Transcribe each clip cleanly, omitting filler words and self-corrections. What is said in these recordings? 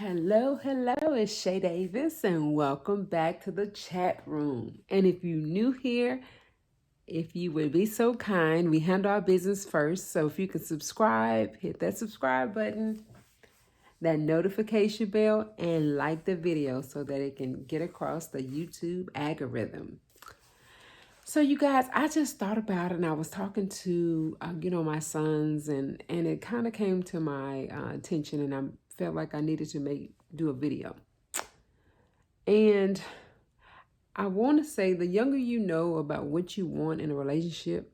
Hello, it's Shae Davis, and welcome back to the chat room. And if you're new here, if you would be so kind, we handle our business first. So if you can subscribe, hit that subscribe button, that notification bell, and like the video so that it can get across the YouTube algorithm. So you guys, I just thought about it, and I was talking to, my sons, and it kind of came to my attention, and I felt like I needed to do a video. And I want to say the younger you know about what you want in a relationship,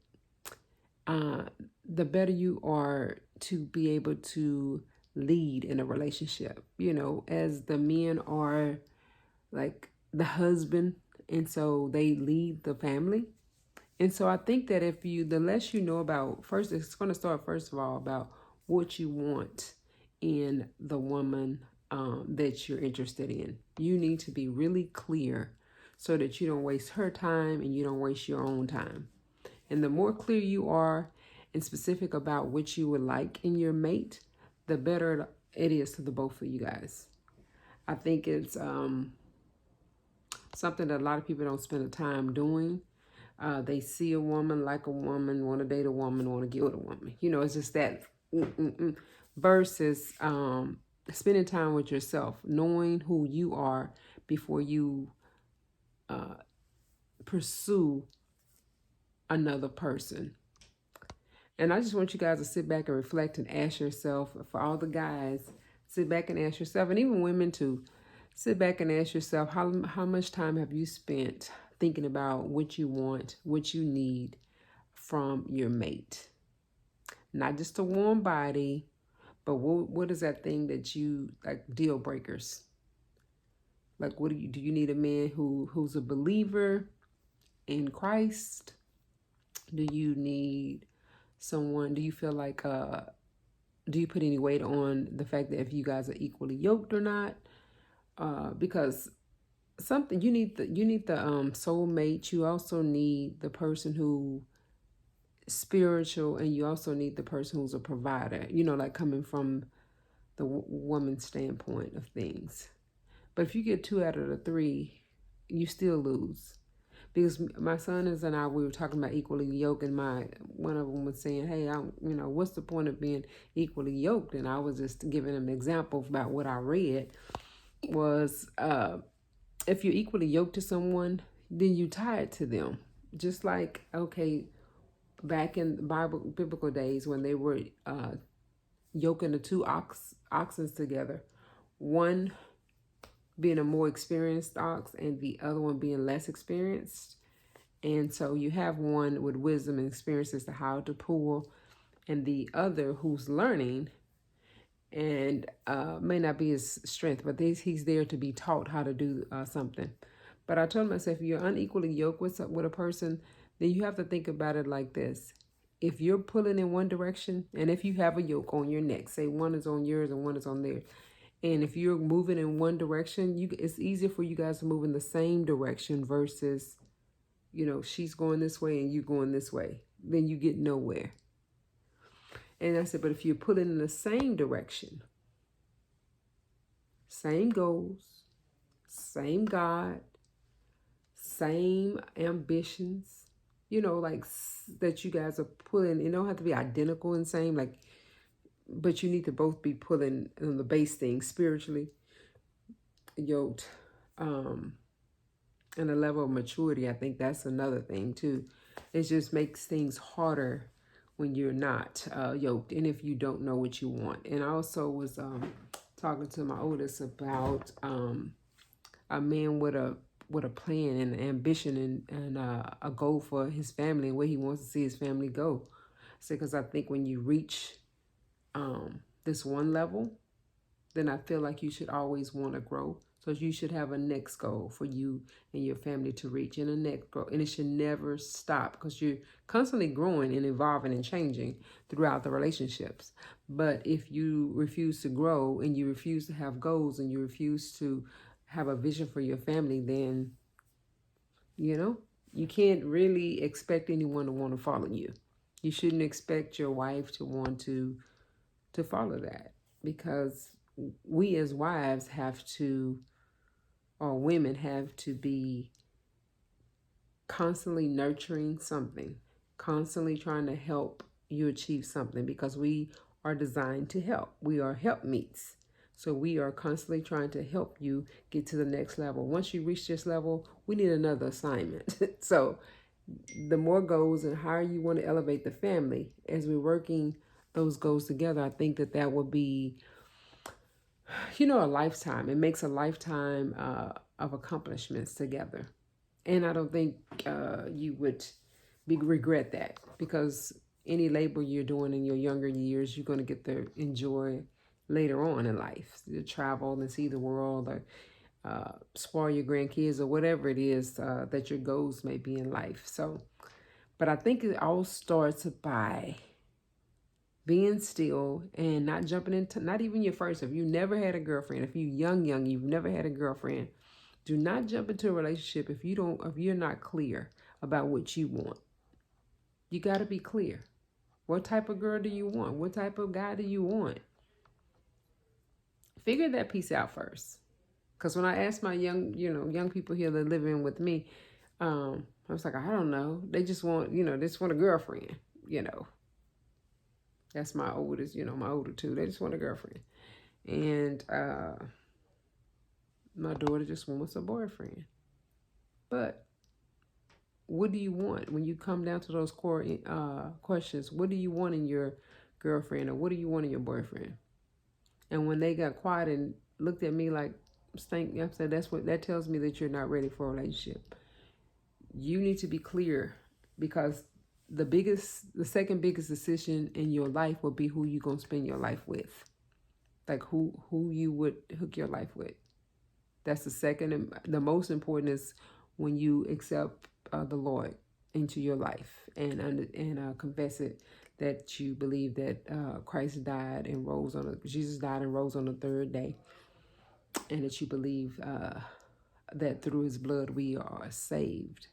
the better you are to be able to lead in a relationship. You know, as the men are like the husband, and so they lead the family. And so I think that the less you know about, first, it's going to start, first of all, about what you want in the woman that you're interested in. You need to be really clear so that you don't waste her time and you don't waste your own time. And the more clear you are and specific about what you would like in your mate, the better it is to the both of you guys. I think it's something that a lot of people don't spend the time doing. They see a woman, like a woman, want to date a woman, want to get with a woman. You know, it's just that versus spending time with yourself, knowing who you are before you pursue another person. And I just want you guys to sit back and reflect and ask yourself, for all the guys, sit back and ask yourself, and even women too, sit back and ask yourself, how much time have you spent thinking about what you want, what you need from your mate? Not just a warm body, but what is that thing that you, like, deal breakers? Like, what do you need a man who's a believer in Christ? Do you need someone, do you feel like, do you put any weight on the fact that if you guys are equally yoked or not? Because something, you need the soulmate. You also need the person who spiritual, and you also need the person who's a provider, you know, like coming from the woman's standpoint of things. But if you get 2 out of the 3, you still lose. Because my son and I, we were talking about equally yoked, and one of them was saying, hey, what's the point of being equally yoked? And I was just giving him an example about what I read was, if you're equally yoked to someone, then you tie it to them. Just like, okay, back in biblical days when they were yoking the 2 oxen together, one being a more experienced ox and the other one being less experienced. And so you have one with wisdom and experience as to how to pull, and the other who's learning and may not be his strength, but he's there to be taught how to do something. But I told myself, if you're unequally yoked with a person, then you have to think about it like this. If you're pulling in one direction, and if you have a yoke on your neck, say one is on yours and one is on theirs, and if you're moving in one direction, it's easier for you guys to move in the same direction versus, she's going this way and you going this way. Then you get nowhere. And I said, but if you're pulling in the same direction, same goals, same God, same ambitions, like that you guys are pulling, it don't have to be identical and same, like, but you need to both be pulling on the base thing, spiritually yoked, and a level of maturity. I think that's another thing too. It just makes things harder when you're not yoked, and if you don't know what you want. And I also was talking to my oldest about a man with a plan and ambition and a goal for his family and where he wants to see his family go. So, because I think when you reach this one level, then I feel like you should always want to grow. So you should have a next goal for you and your family to reach, and a next goal. And it should never stop, because you're constantly growing and evolving and changing throughout the relationships. But if you refuse to grow and you refuse to have goals and you refuse to have a vision for your family, then, you can't really expect anyone to want to follow you. You shouldn't expect your wife to want to follow that, because we as wives have to, or women have to be constantly nurturing something, constantly trying to help you achieve something, because we are designed to help. We are helpmeets. So we are constantly trying to help you get to the next level. Once you reach this level, we need another assignment. So the more goals and higher you want to elevate the family, as we're working those goals together, I think that that will be, a lifetime. It makes a lifetime of accomplishments together. And I don't think you would regret that, because any labor you're doing in your younger years, you're going to get to enjoy later on in life. To travel and see the world, or spoil your grandkids, or whatever it is that your goals may be in life. So, but I think it all starts by being still and not jumping into, not even your first. If you never had a girlfriend, if you young, you've never had a girlfriend, do not jump into a relationship if you're not clear about what you want. You got to be clear. What type of girl do you want? What type of guy do you want? Figure that piece out first. Because when I asked my young people here that live in with me, I was like, I don't know. They just want, they just want a girlfriend. That's my oldest, my older two. They just want a girlfriend. And my daughter just wants a boyfriend. But what do you want when you come down to those core questions? What do you want in your girlfriend, or what do you want in your boyfriend? And when they got quiet and looked at me like, "Stink," I said, that tells me that you're not ready for a relationship. You need to be clear, because the second biggest decision in your life will be who you're gonna spend your life with. Like who you would hook your life with. That's the second, and the most important is when you accept the Lord into your life and confess it, that you believe that Jesus died and rose on the third day, and that you believe that through his blood we are saved.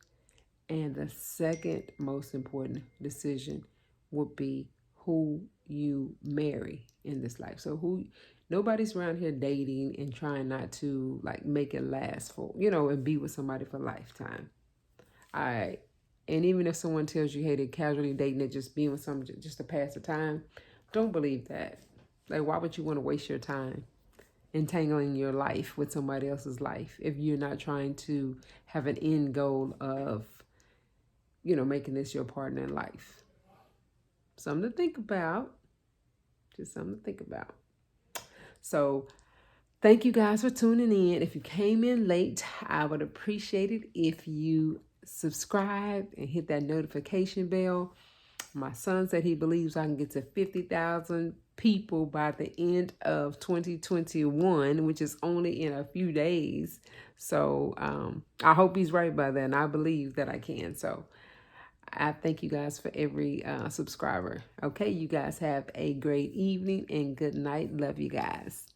And the second most important decision would be who you marry in this life. So nobody's around here dating and trying not to like make it last for, and be with somebody for a lifetime. And even if someone tells you, hey, they're casually dating and just being with someone just to pass the time, don't believe that. Like, why would you want to waste your time entangling your life with somebody else's life if you're not trying to have an end goal of, making this your partner in life? Something to think about. Just something to think about. So thank you guys for tuning in. If you came in late, I would appreciate it if you subscribe and hit that notification bell. My son said he believes I can get to 50,000 people by the end of 2021, which is only in a few days. So I hope he's right by then. I believe that I can. So I thank you guys for every subscriber. Okay, you guys have a great evening and good night. Love you guys.